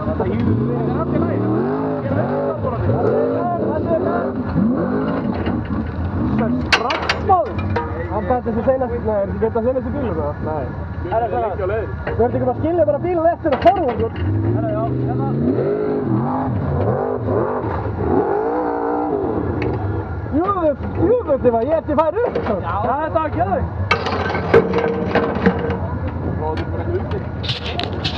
Þetta hýður við. Það allt í lagi. Ég veit það bara því. Það strax maður. Hann bætti þessu seinast. Nei, er þetta seinast í bílum það? Nei. Herra, það ekki á leiðin. Þú ert ekki að skilja bara bílun eftir og fórum okkur. Herra, já, hérna. Jöfnvöldi var ég eftir færi upp. Já, þetta var ekki þau.